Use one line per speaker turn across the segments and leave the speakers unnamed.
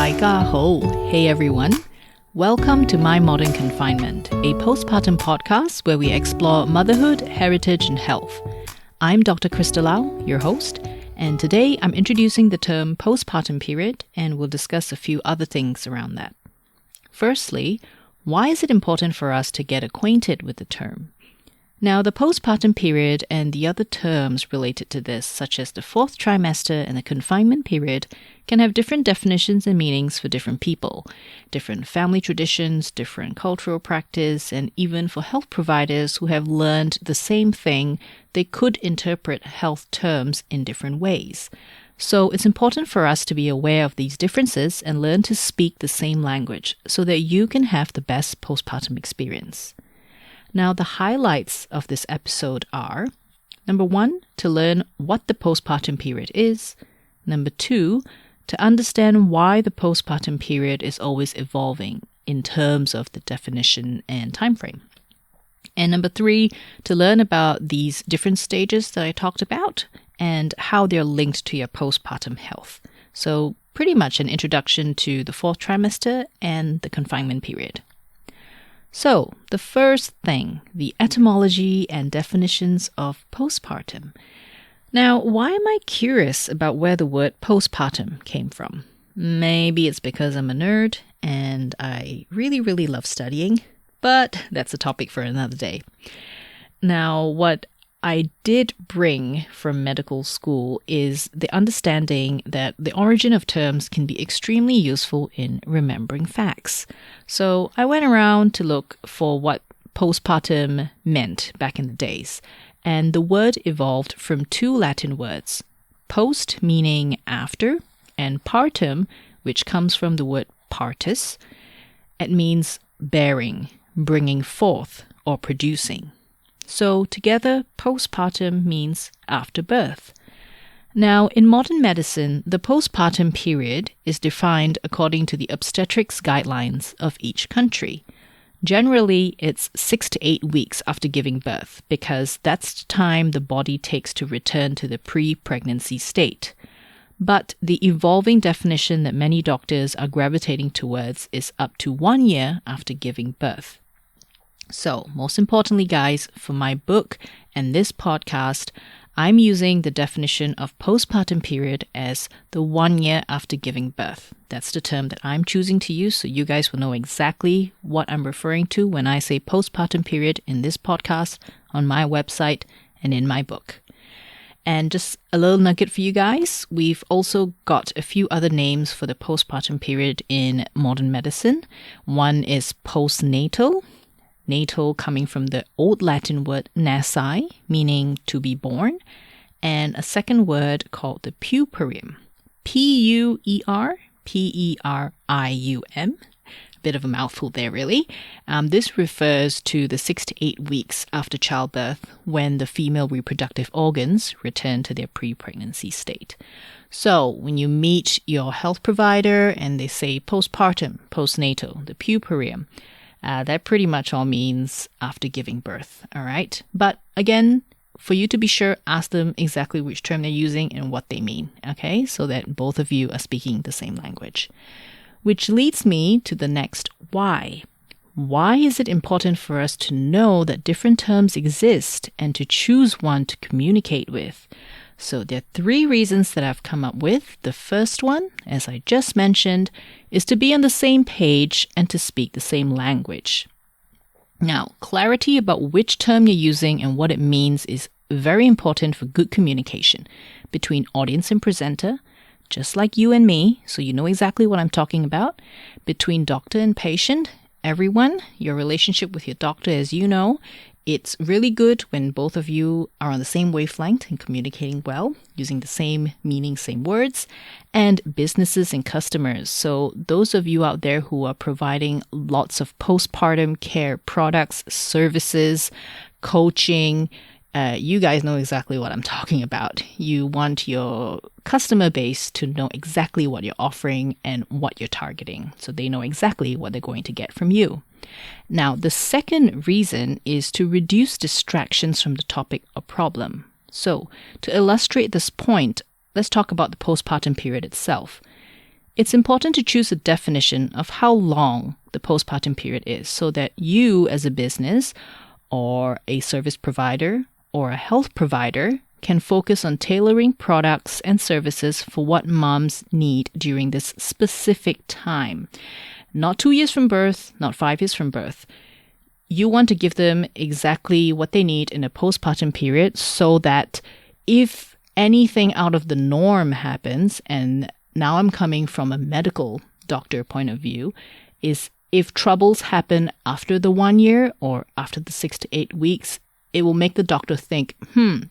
Ho. Hey everyone. Welcome to My Modern Confinement, a postpartum podcast where we explore motherhood, heritage, and health. I'm Dr. Krista Lau, your host, and today I'm introducing the term postpartum period, and we'll discuss a few other things around that. Firstly, why is it important for us to get acquainted with the term? Now, the postpartum period and the other terms related to this, such as the fourth trimester and the confinement period, can have different definitions and meanings for different people, different family traditions, different cultural practice, and even for health providers who have learned the same thing, they could interpret health terms in different ways. So it's important for us to be aware of these differences and learn to speak the same language so that you can have the best postpartum experience. Now, the highlights of this episode are, number 1, to learn what the postpartum period is. Number 2, to understand why the postpartum period is always evolving in terms of the definition and time frame. And number 3, to learn about these different stages that I talked about and how they're linked to your postpartum health. So pretty much an introduction to the fourth trimester and the confinement period. So, the first thing, the etymology and definitions of postpartum. Now, why am I curious about where the word postpartum came from? Maybe it's because I'm a nerd and I really love studying, but that's a topic for another day. Now, what I did bring from medical school is the understanding that the origin of terms can be extremely useful in remembering facts. So I went around to look for what postpartum meant back in the days, and the word evolved from 2 Latin words, post meaning after, and partum, which comes from the word partus. It means bearing, bringing forth, or producing. So together, postpartum means after birth. Now, in modern medicine, the postpartum period is defined according to the obstetrics guidelines of each country. Generally, it's 6 to 8 weeks after giving birth because that's the time the body takes to return to the pre-pregnancy state. But the evolving definition that many doctors are gravitating towards is up to 1 year after giving birth. So, most importantly, guys, for my book and this podcast, I'm using the definition of postpartum period as the 1 year after giving birth. That's the term that I'm choosing to use, so you guys will know exactly what I'm referring to when I say postpartum period in this podcast, on my website, and in my book. And just a little nugget for you guys, we've also got a few other names for the postpartum period in modern medicine. One is postnatal. Natal coming from the Old Latin word nasi, meaning to be born, and a second word called the puerium, Puerperium, a bit of a mouthful there really. This refers to the 6 to 8 weeks after childbirth when the female reproductive organs return to their pre-pregnancy state. So when you meet your health provider and they say postpartum, postnatal, the puerium, that pretty much all means after giving birth, all right? But again, for you to be sure, ask them exactly which term they're using and what they mean, okay? So that both of you are speaking the same language. Which leads me to the next why. Why is it important for us to know that different terms exist and to choose one to communicate with? So there are 3 reasons that I've come up with. The first one, as I just mentioned, is to be on the same page and to speak the same language. Now, clarity about which term you're using and what it means is very important for good communication between audience and presenter, just like you and me, so you know exactly what I'm talking about, between doctor and patient, everyone, your relationship with your doctor, as you know. It's really good when both of you are on the same wavelength and communicating well, using the same meaning, same words, and businesses and customers. So those of you out there who are providing lots of postpartum care products, services, coaching, you guys know exactly what I'm talking about. You want your customer base to know exactly what you're offering and what you're targeting, so they know exactly what they're going to get from you. Now, the second reason is to reduce distractions from the topic or problem. So, to illustrate this point, let's talk about the postpartum period itself. it's important to choose a definition of how long the postpartum period is so that you as a business or a service provider or a health provider can focus on tailoring products and services for what moms need during this specific time. Not 2 years from birth, not 5 years from birth. You want to give them exactly what they need in a postpartum period so that if anything out of the norm happens, and now I'm coming from a medical doctor point of view, is if troubles happen after the 1 year or after the 6 to 8 weeks, it will make the doctor think,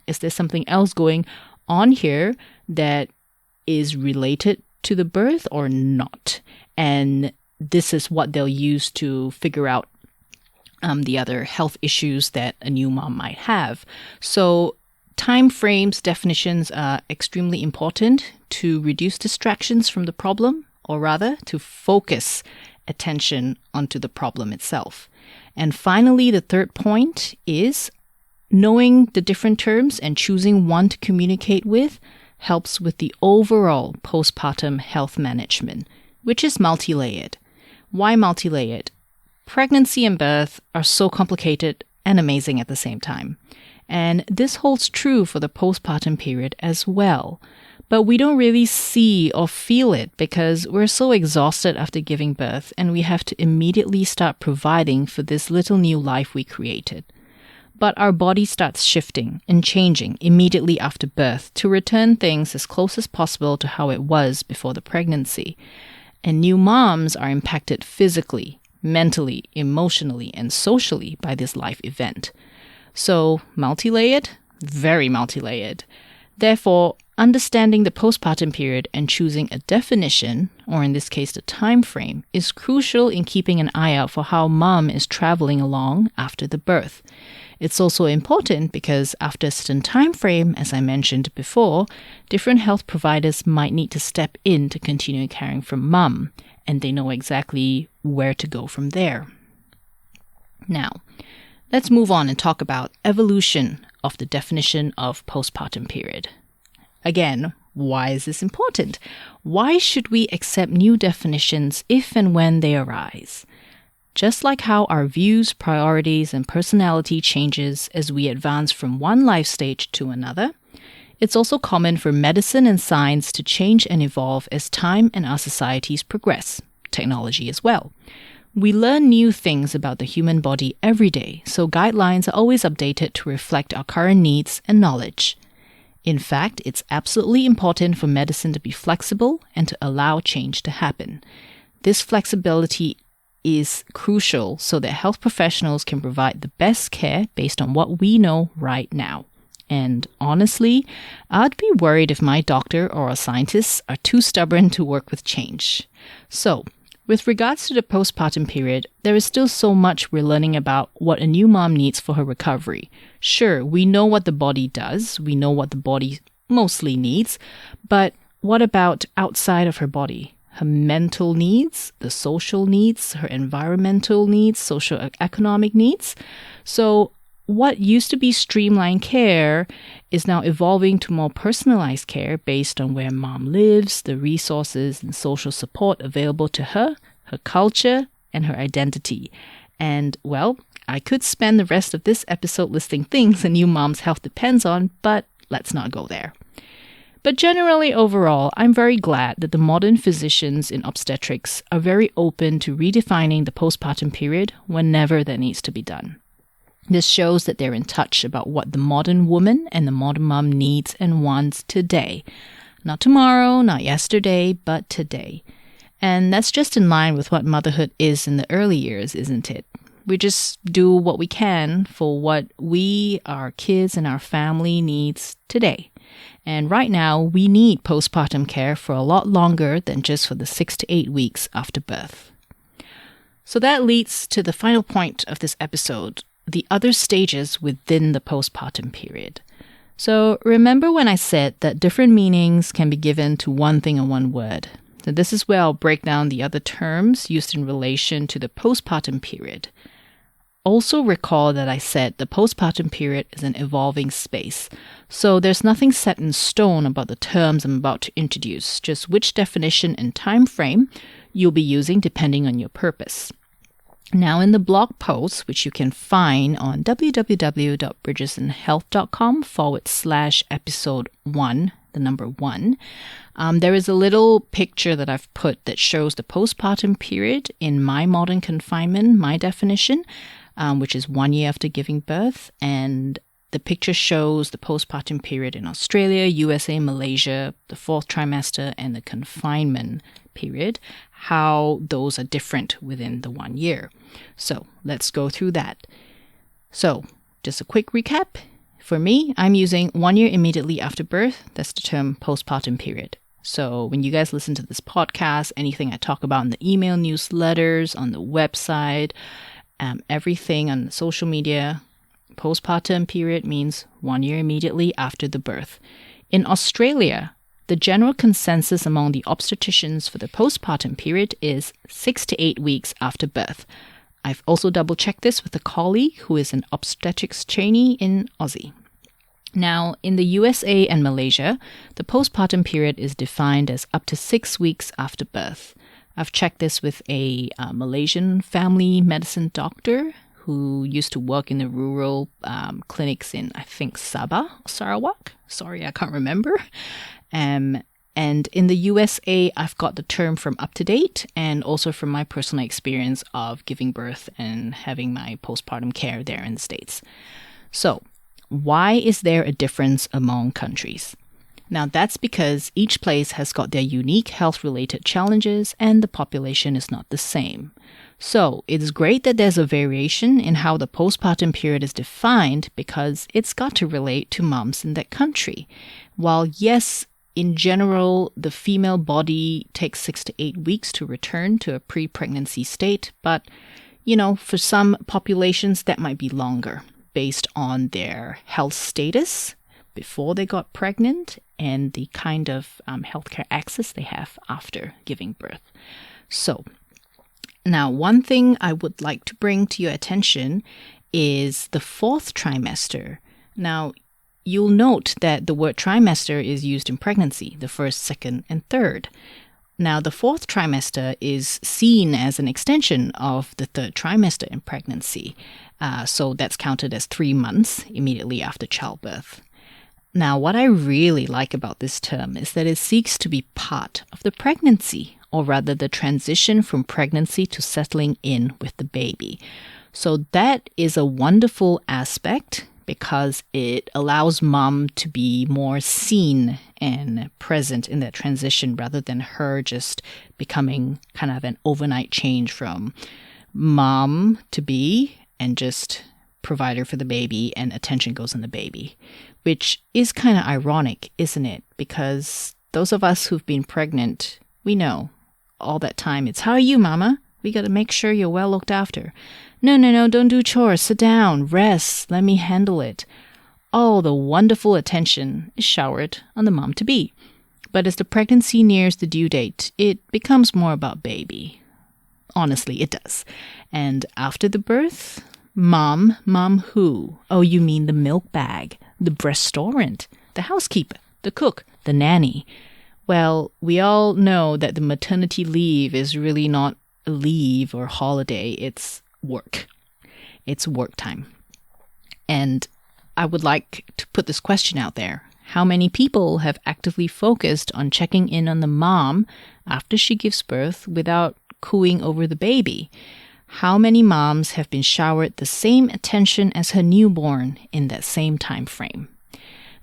is there something else going on here that is related to the birth or not? And this is what they'll use to figure out the other health issues that a new mom might have. So time frames definitions are extremely important to reduce distractions from the problem, or rather to focus attention onto the problem itself. And finally, the third point is knowing the different terms and choosing one to communicate with helps with the overall postpartum health management, which is multi-layered. Why multi-layered? Pregnancy and birth are so complicated and amazing at the same time. And this holds true for the postpartum period as well. But we don't really see or feel it because we're so exhausted after giving birth and we have to immediately start providing for this little new life we created. But our body starts shifting and changing immediately after birth to return things as close as possible to how it was before the pregnancy. And new moms are impacted physically, mentally, emotionally, and socially by this life event. So, multi-layered? Very multi-layered. Therefore, understanding the postpartum period and choosing a definition, or in this case the time frame, is crucial in keeping an eye out for how mom is traveling along after the birth. It's also important because after a certain time frame, as I mentioned before, different health providers might need to step in to continue caring for mom, and they know exactly where to go from there. Now, let's move on and talk about evolution of the definition of postpartum period. Again, why is this important? Why should we accept new definitions if and when they arise? Just like how our views, priorities, and personality changes as we advance from one life stage to another, it's also common for medicine and science to change and evolve as time and our societies progress, technology as well. We learn new things about the human body every day, so guidelines are always updated to reflect our current needs and knowledge. In fact, it's absolutely important for medicine to be flexible and to allow change to happen. This flexibility is crucial so that health professionals can provide the best care based on what we know right now. And honestly, I'd be worried if my doctor or our scientists are too stubborn to work with change. So, with regards to the postpartum period, there is still so much we're learning about what a new mom needs for her recovery. Sure, we know what the body does, we know what the body mostly needs, but what about outside of her body? Her mental needs, the social needs, her environmental needs, socio-economic needs. So what used to be streamlined care is now evolving to more personalized care based on where mom lives, the resources and social support available to her, her culture, and her identity. And, well, I could spend the rest of this episode listing things a new mom's health depends on, but let's not go there. But generally overall, I'm very glad that the modern physicians in obstetrics are very open to redefining the postpartum period whenever that needs to be done. This shows that they're in touch about what the modern woman and the modern mom needs and wants today. Not tomorrow, not yesterday, but today. And that's just in line with what motherhood is in the early years, isn't it? We just do what we can for what we, our kids, and our family needs today. And right now, we need postpartum care for a lot longer than just for the 6 to 8 weeks after birth. So that leads to the final point of this episode, the other stages within the postpartum period. So remember when I said that different meanings can be given to one thing or one word? So this is where I'll break down the other terms used in relation to the postpartum period. Also recall that I said the postpartum period is an evolving space. So there's nothing set in stone about the terms I'm about to introduce, just which definition and time frame you'll be using depending on your purpose. Now, in the blog post, which you can find on www.bridgesandhealth.com/episode1, the number 1, there is a little picture that I've put that shows the postpartum period in my modern confinement, my definition, which is 1 year after giving birth. And the picture shows the postpartum period in Australia, USA, Malaysia, the 4th trimester, and the confinement period, how those are different within the 1 year. So let's go through that. So just a quick recap. For me, I'm using 1 year immediately after birth. That's the term postpartum period. So when you guys listen to this podcast, anything I talk about in the email newsletters, on the website, everything on social media, postpartum period means 1 year immediately after the birth. In Australia, the general consensus among the obstetricians for the postpartum period is 6 to 8 weeks after birth. I've also double-checked this with a colleague who is an obstetrics trainee in Aussie. Now, in the USA and Malaysia, the postpartum period is defined as up to 6 weeks after birth. I've checked this with a Malaysian family medicine doctor who used to work in the rural clinics in, I think, Sabah, Sarawak. Sorry, I can't remember. And in the USA, I've got the term from Up to Date and also from my personal experience of giving birth and having my postpartum care there in the States. So, why is there a difference among countries? Now, that's because each place has got their unique health-related challenges and the population is not the same. So, it's great that there's a variation in how the postpartum period is defined because it's got to relate to moms in that country. While, yes, in general, the female body takes 6 to 8 weeks to return to a pre-pregnancy state, but, for some populations that might be longer based on their health status before they got pregnant and the kind of healthcare access they have after giving birth. So, now one thing I would like to bring to your attention is the 4th trimester. Now, you'll note that the word trimester is used in pregnancy, the 1st, 2nd, and 3rd. Now, the 4th trimester is seen as an extension of the 3rd trimester in pregnancy. So that's counted as 3 months immediately after childbirth. Now, what I really like about this term is that it seeks to be part of the pregnancy, or rather the transition from pregnancy to settling in with the baby. So that is a wonderful aspect because it allows mom to be more seen and present in that transition rather than her just becoming kind of an overnight change from mom to be and just provider for the baby and attention goes on the baby, which is kind of ironic, isn't it? Because those of us who've been pregnant, we know all that time it's, how are you, mama? We got to make sure you're well looked after. No, don't do chores. Sit down, rest, let me handle it. All the wonderful attention is showered on the mom-to-be. But as the pregnancy nears the due date, it becomes more about baby. Honestly, it does. And after the birth, mom who? Oh, you mean the milk bag, the breastorant, the housekeeper, the cook, the nanny. Well, we all know that the maternity leave is really not a leave or holiday, it's work. It's work time. And I would like to put this question out there. How many people have actively focused on checking in on the mom after she gives birth without cooing over the baby? How many moms have been showered the same attention as her newborn in that same time frame?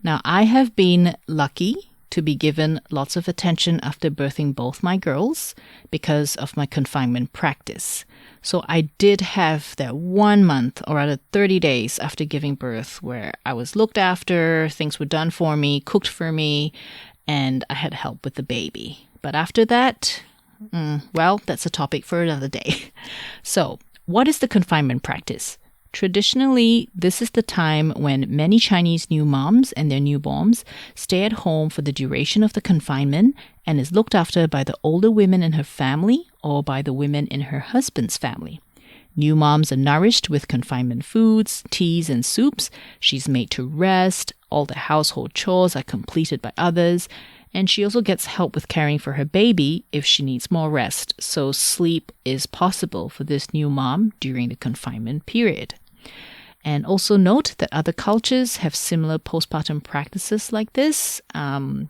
Now, I have been lucky to be given lots of attention after birthing both my girls because of my confinement practice. So I did have that 1 month, or rather 30 days after giving birth, where I was looked after, things were done for me, cooked for me, and I had help with the baby. But after that, well, that's a topic for another day. So, what is the confinement practice? Traditionally, this is the time when many Chinese new moms and their newborns stay at home for the duration of the confinement and is looked after by the older women in her family or by the women in her husband's family. New moms are nourished with confinement foods, teas, and soups. She's made to rest. All the household chores are completed by others. And she also gets help with caring for her baby if she needs more rest. So sleep is possible for this new mom during the confinement period. And also note that other cultures have similar postpartum practices like this. I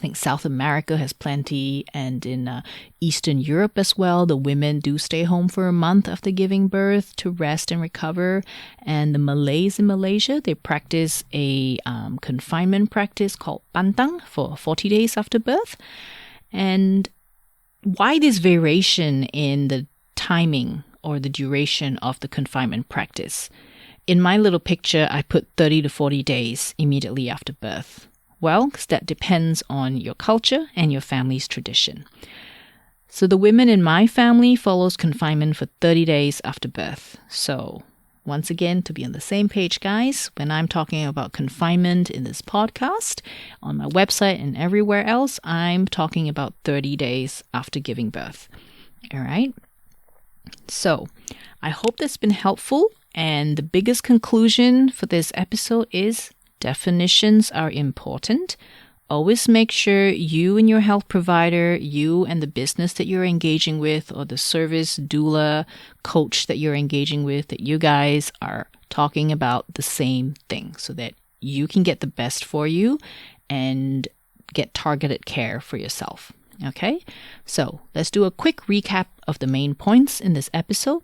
think South America has plenty, and in Eastern Europe as well, the women do stay home for a month after giving birth to rest and recover. And the Malays in Malaysia, they practice a confinement practice called pantang for 40 days after birth. And why this variation in the timing or the duration of the confinement practice? In my little picture, I put 30 to 40 days immediately after birth. Well, because that depends on your culture and your family's tradition. So the women in my family follows confinement for 30 days after birth. So once again, to be on the same page, guys, when I'm talking about confinement in this podcast, on my website and everywhere else, I'm talking about 30 days after giving birth. All right? So I hope that's been helpful. And the biggest conclusion for this episode is definitions are important. Always make sure you and your health provider, you and the business that you're engaging with, or the service doula coach that you're engaging with, that you guys are talking about the same thing so that you can get the best for you and get targeted care for yourself. Okay? So let's do a quick recap of the main points in this episode.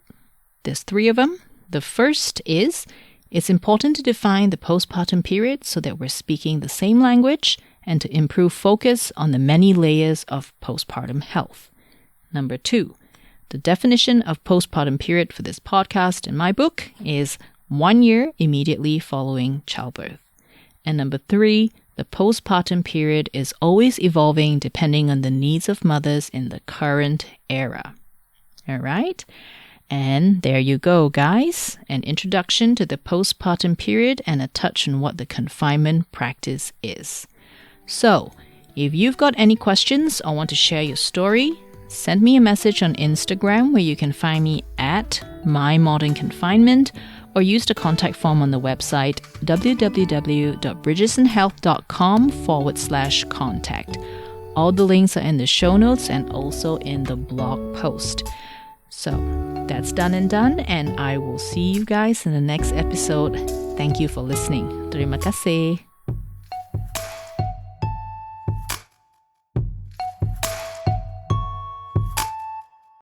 There's 3 of them. The first is, it's important to define the postpartum period so that we're speaking the same language and to improve focus on the many layers of postpartum health. Number 2, the definition of postpartum period for this podcast in my book is 1 year immediately following childbirth. And number 3, the postpartum period is always evolving depending on the needs of mothers in the current era. All right? And there you go, guys. An introduction to the postpartum period and a touch on what the confinement practice is. So, if you've got any questions or want to share your story, send me a message on Instagram where you can find me at mymodernconfinement, or use the contact form on the website www.bridgesandhealth.com/contact. All the links are in the show notes and also in the blog post. So that's done and done, and I will see you guys in the next episode. Thank you for listening. Terima kasih.